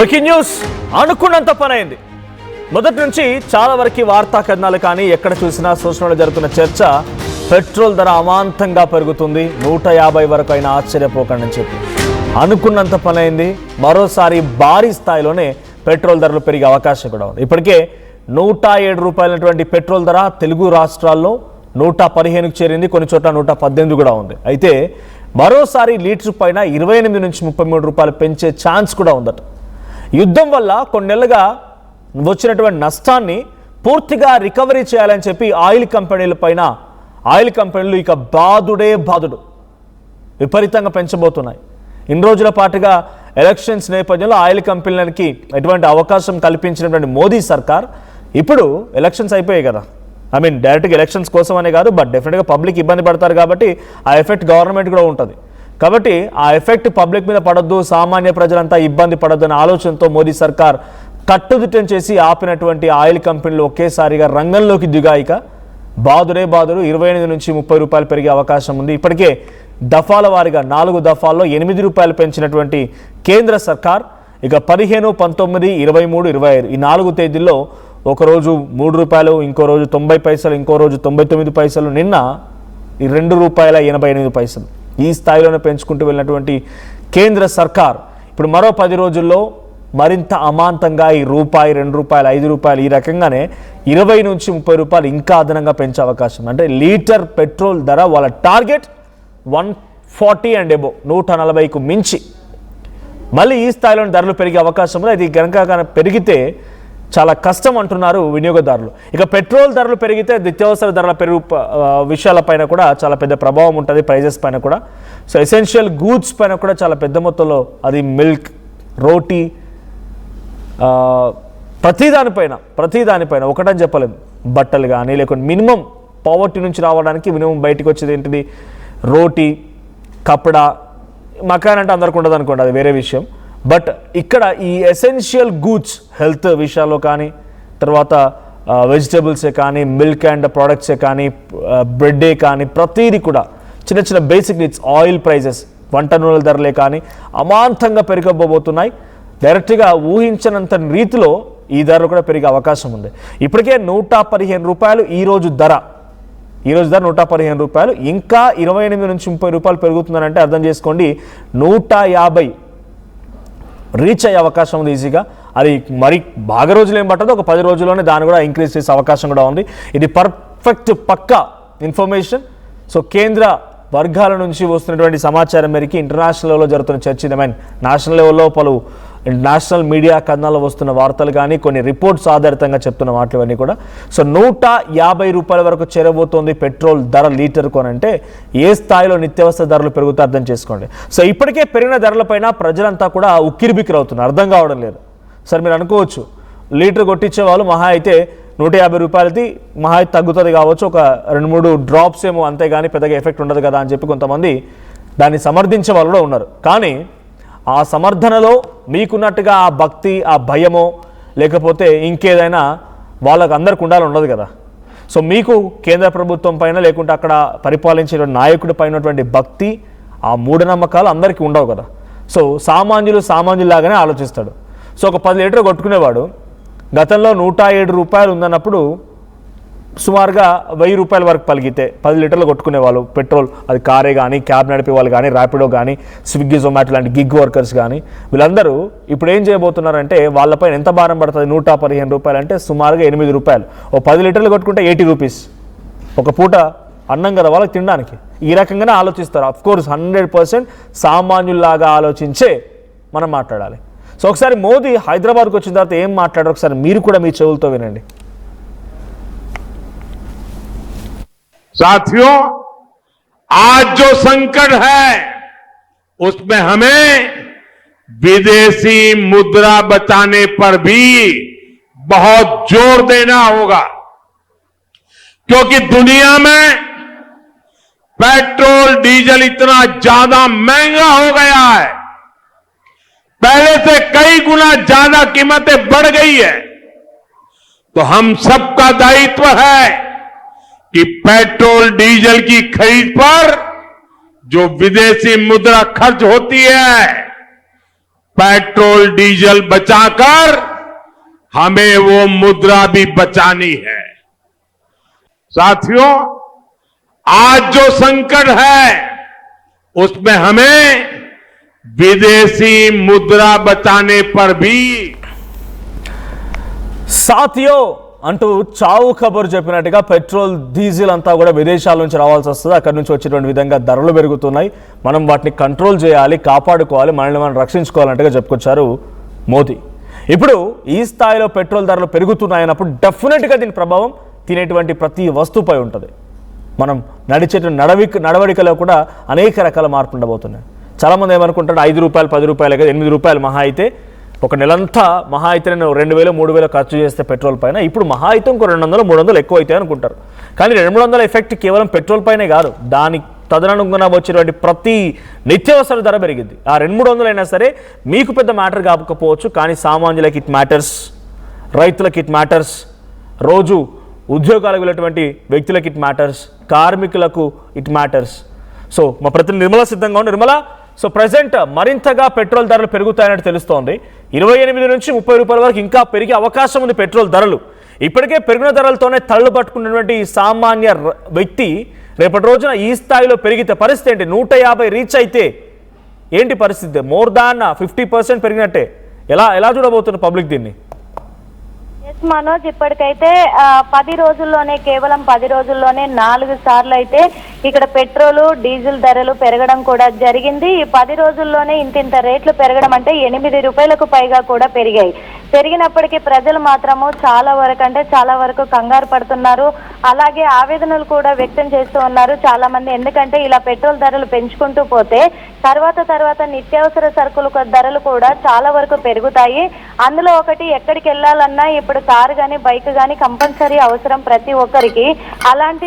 Breaking news అనుకున్నంత పని అయింది. మొదటి నుంచి చాలా వరకు వార్తా కథనాలు కానీ ఎక్కడ చూసినా సోషల్ జరుగుతున్న చర్చ పెట్రోల్ ధర అమాంతంగా పెరుగుతుంది, 150 వరకు అయినా ఆశ్చర్యపోకండి అని చెప్పి అనుకున్నంత పని అయింది. మరోసారి భారీ స్థాయిలోనే పెట్రోల్ ధరలు పెరిగే అవకాశం కూడా ఉంది. ఇప్పటికే 107 రూపాయలటువంటి పెట్రోల్ ధర తెలుగు రాష్ట్రాల్లో 115కు చేరింది, కొన్ని చోట్ల 118 కూడా ఉంది. అయితే మరోసారి లీటర్ పైన 28 నుంచి 33 రూపాయలు పెంచే ఛాన్స్ కూడా ఉందట. యుద్ధం వల్ల కొన్నేళ్లుగా వచ్చినటువంటి నష్టాన్ని పూర్తిగా రికవరీ చేయాలని చెప్పి ఆయిల్ కంపెనీలు ఇక బాదుడు విపరీతంగా పెంచబోతున్నాయి. ఇన్ని రోజుల పాటుగా ఎలక్షన్స్ నేపథ్యంలో ఆయిల్ కంపెనీలకి ఎటువంటి అవకాశం కల్పించినటువంటి మోదీ సర్కార్ ఇప్పుడు ఎలక్షన్స్ అయిపోయాయి కదా, డైరెక్ట్గా ఎలక్షన్స్ కోసం అనే కాదు, బట్ డెఫినెట్గా పబ్లిక్ ఇబ్బంది పడతారు కాబట్టి ఆ ఎఫెక్ట్ గవర్నమెంట్ కూడా ఉంటుంది. కాబట్టి ఆ ఎఫెక్ట్ పబ్లిక్ మీద పడొద్దు, సామాన్య ప్రజలంతా ఇబ్బంది పడొద్దు అనే ఆలోచనతో మోదీ సర్కార్ కట్టుదిట్టం చేసి ఆపినటువంటి ఆయిల్ కంపెనీలు ఒకేసారిగా రంగంలోకి దిగాయిక బాదుడు 28 నుంచి 30 రూపాయలు పెరిగే అవకాశం ఉంది. ఇప్పటికే దఫాల వారీగా 4 దఫాల్లో 8 రూపాయలు పెంచినటువంటి కేంద్ర సర్కార్ ఇక 15, 19, 23, 25 ఈ 4 తేదీల్లో ఒకరోజు 3 రూపాయలు, ఇంకో రోజు 90 పైసలు, ఇంకో రోజు 99 పైసలు, నిన్న ₹2.88 ఈ స్థాయిలోనే పెంచుకుంటూ వెళ్ళినటువంటి కేంద్ర సర్కార్ ఇప్పుడు మరో 10 రోజుల్లో మరింత అమాంతంగా ఈ రూపాయి, ₹2, ₹5 ఈ రకంగానే 20 నుంచి 30 రూపాయలు ఇంకా అదనంగా పెంచే అవకాశం. అంటే లీటర్ పెట్రోల్ ధర వాళ్ళ టార్గెట్ 140 అండ్ అబోవ్ 140కు మించి మళ్ళీ ఈ స్థాయిలోని ధరలు పెరిగే అవకాశం ఉంది. అది కనుక పెరిగితే చాలా కష్టం అంటున్నారు వినియోగదారులు. ఇక పెట్రోల్ ధరలు పెరిగితే నిత్యావసర ధరల విషయాలపైన కూడా చాలా పెద్ద ప్రభావం ఉంటుంది, ప్రైజెస్ పైన కూడా. సో ఎసెన్షియల్ గూడ్స్ పైన కూడా చాలా పెద్ద మొత్తంలో, అది మిల్క్, రోటీ, ప్రతిదానిపైన ఒకటని చెప్పలేము. బట్టలు కానీ లేకుంటే మినిమం పావర్టీ నుంచి రావడానికి మినిమం బయటకు వచ్చేది ఏంటిది, రోటీ, కపడా, మకాన్ అంటే అందరికి ఉండదు అనుకోండి, అది వేరే విషయం. బట్ ఇక్కడ ఈ ఎసెన్షియల్ గూడ్స్ హెల్త్ విషయాల్లో కానీ, తర్వాత వెజిటబుల్సే కానీ, మిల్క్ అండ్ ప్రోడక్ట్సే కానీ, బ్రెడ్డే కానీ, ప్రతిదీ కూడా చిన్న చిన్న బేసిక్ నీడ్స్, ఆయిల్ ప్రైజెస్, వంట నూనెల ధరలే కానీ అమాంతంగా పెరగబోతున్నాయి. డైరెక్ట్గా ఊహించనంత రీతిలో ఈ ధరలు కూడా పెరిగే అవకాశం ఉంది. ఇప్పటికే 115 రూపాయలు ఈరోజు ధర 115 రూపాయలు, ఇంకా 28 నుంచి 30 రూపాయలు పెరుగుతుందనంటే అర్థం చేసుకోండి 150 రీచ్ అయ్యే అవకాశం ఉంది ఈజీగా. అది మరి బాగా రోజులు ఏం పట్టదు, ఒక 10 రోజుల్లోనే దాన్ని కూడా ఇంక్రీజ్ చేసే అవకాశం కూడా ఉంది. ఇది పర్ఫెక్ట్ పక్కా ఇన్ఫర్మేషన్. సో కేంద్ర వర్గాల నుంచి వస్తున్నటువంటి సమాచారం మేరకు ఇంటర్నేషనల్ లెవెల్లో జరుగుతున్న చర్చ, నేషనల్ లెవెల్లో పలు నేషనల్ మీడియా కథనాల్లో వస్తున్న వార్తలు కానీ, కొన్ని రిపోర్ట్స్ ఆధారితంగా చెప్తున్న మాటలు ఇవన్నీ కూడా. సో 150 రూపాయల వరకు చేరబోతోంది పెట్రోల్ ధర లీటర్ కొనంటే ఏ స్థాయిలో నిత్యావసర ధరలు పెరుగుతాయి అర్థం చేసుకోండి. సో ఇప్పటికే పెరిగిన ధరలపైన ప్రజలంతా కూడా ఉక్కిరిబిక్కిరి అవుతున్నారు, అర్థం కావడం లేదు. సరే మీరు అనుకోవచ్చు, లీటర్ కొట్టించే వాళ్ళు మహా అయితే 150 రూపాయలది మహా అయితే తగ్గుతుంది కావచ్చు, ఒక 2-3 డ్రాప్స్ ఏమో, అంతేగాని పెద్దగా ఎఫెక్ట్ ఉండదు కదా అని చెప్పి కొంతమంది దాన్ని సమర్థించే వాళ్ళు కూడా ఉన్నారు. కానీ ఆ సమర్థనలో మీకున్నట్టుగా ఆ భక్తి, ఆ భయమో లేకపోతే ఇంకేదైనా వాళ్ళకు అందరికి ఉండదు కదా. సో మీకు కేంద్ర ప్రభుత్వం పైన లేకుంటే అక్కడ పరిపాలించే నాయకుడి పైన ఉన్నటువంటి భక్తి, ఆ మూఢనమ్మకాలు అందరికీ ఉండవు కదా. సో సామాన్యులాగానే ఆలోచిస్తాడు. సో ఒక 10 లీటర్ కొట్టుకునేవాడు గతంలో 107 రూపాయలు ఉందన్నప్పుడు సుమారుగా 1000 రూపాయల వరకు పలిగితే 10 లీటర్లు కొట్టుకునేవాళ్ళు పెట్రోల్. అది కారే కానీ, క్యాబ్ నడిపే వాళ్ళు కానీ, ర్యాపిడో కానీ, స్విగ్గీ, జొమాటో లాంటి గిగ్ వర్కర్స్ కానీ, వీళ్ళందరూ ఇప్పుడు ఏం చేయబోతున్నారంటే వాళ్ళపైన ఎంత భారం పడుతుంది, 115 రూపాయలు అంటే సుమారుగా 8 రూపాయలు. ఓ 10 లీటర్లు కొట్టుకుంటే 80 రూపీస్, ఒక పూట అన్నం కదా వాళ్ళకి తినడానికి. ఈ రకంగానే ఆలోచిస్తారు. అఫ్కోర్స్ 100% సామాన్యుల్లాగా ఆలోచించే మనం మాట్లాడాలి. సో ఒకసారి మోదీ హైదరాబాద్కి వచ్చిన తర్వాత ఏం మాట్లాడారు ఒకసారి మీరు కూడా మీ చెవులతో వినండి. साथियों, आज जो संकट है उसमें हमें विदेशी मुद्रा बचाने पर भी बहुत जोर देना होगा, क्योंकि दुनिया में पेट्रोल डीजल इतना ज्यादा महंगा हो गया है, पहले से कई गुना ज्यादा कीमतें बढ़ गई है. तो हम सबका दायित्व है कि पेट्रोल डीजल की खरीद पर जो विदेशी मुद्रा खर्च होती है पेट्रोल डीजल बचाकर हमें वो मुद्रा भी बचानी है। साथियों, आज जो संकट है उसमें हमें विदेशी मुद्रा बचाने पर भी సాథియో అంటూ చావు కబురు చెప్పినట్టుగా పెట్రోల్ డీజిల్ అంతా కూడా విదేశాల నుంచి రావాల్సి వస్తుంది. అక్కడి నుంచి వచ్చేటువంటి విధంగా ధరలు పెరుగుతున్నాయి. మనం వాటిని కంట్రోల్ చేయాలి, కాపాడుకోవాలి, మనల్ని మనం రక్షించుకోవాలంటగా చెప్పుకొచ్చారు మోదీ. ఇప్పుడు ఈ స్థాయిలో పెట్రోల్ ధరలు పెరుగుతున్నాయన్నప్పుడు డెఫినెట్గా దీని ప్రభావం తినేటువంటి ప్రతి వస్తువుపై ఉంటుంది. మనం నడిచేటువంటి నడవడికలో కూడా అనేక రకాల మార్పులు ఉండబోతున్నాయి. చాలామంది ఏమనుకుంటారు 5 రూపాయలు 10 రూపాయలు కదా, 8 రూపాయలు మహా అయితే ఒక నెలంతా మహా అయితే నేను 2000 3000 ఖర్చు చేస్తే పెట్రోల్ పైన ఇప్పుడు మహా అయితే ఇంకో 200 300 ఎక్కువ అవుతాయి అనుకుంటారు. కానీ 200-300 ఎఫెక్ట్ కేవలం పెట్రోల్ పైనే కాదు, దాని తదనుగుణంగా వచ్చేటువంటి ప్రతి నిత్యావసర ధర పెరిగింది. ఆ 200-300 అయినా సరే మీకు పెద్ద మ్యాటర్ కాకపోవచ్చు, కానీ సామాన్యులకి ఇట్ మ్యాటర్స్, రైతులకి ఇట్ మ్యాటర్స్, రోజు ఉద్యోగాలకు వెళ్ళేటువంటి వ్యక్తులకి ఇట్ మ్యాటర్స్, కార్మికులకు ఇట్ మ్యాటర్స్. సో మా ప్రతినిధి నిర్మల సిద్ధంగా ఉంది. నిర్మల, సో ప్రజెంట్ మరింతగా పెట్రోల్ ధరలు పెరుగుతాయన్నట్టు తెలుస్తోంది. 28 నుంచి 30 రూపాయల వరకు ఇంకా పెరిగే అవకాశం ఉంది పెట్రోల్ ధరలు. ఇప్పటికే పెరిగిన ధరలతోనే తళ్ళు పట్టుకున్నటువంటి సామాన్య వ్యక్తి రేపటి రోజున ఈ స్థాయిలో పెరిగితే పరిస్థితి ఏంటి? 150 రీచ్ అయితే ఏంటి పరిస్థితి? More than 50% పెరిగినట్టే. ఎలా చూడబోతున్న పబ్లిక్ దీన్ని? మనోజ్, ఇప్పటికైతే 10 రోజుల్లోనే, కేవలం 10 రోజుల్లోనే 4 సార్లు అయితే ఇక్కడ పెట్రోలు డీజిల్ ధరలు పెరగడం కూడా జరిగింది. ఈ 10 రోజుల్లోనే ఇంతింత రేట్లు పెరగడం అంటే 8 రూపాయలకు పైగా కూడా పెరిగాయి. పెరిగినప్పటికీ ప్రజలు మాత్రము చాలా వరకు కంగారు పడుతున్నారు. అలాగే ఆవేదనలు కూడా వ్యక్తం చేస్తూ ఉన్నారు చాలా మంది. ఎందుకంటే ఇలా పెట్రోల్ ధరలు పెంచుకుంటూ పోతే తర్వాత నిత్యావసర సరుకుల ధరలు కూడా చాలా వరకు పెరుగుతాయి. అందులో ఒకటి, ఎక్కడికి వెళ్ళాలన్నా ఇప్పుడు కారు కానీ బైక్ కానీ కంపల్సరీ అవసరం ప్రతి ఒక్కరికి. అలాంటి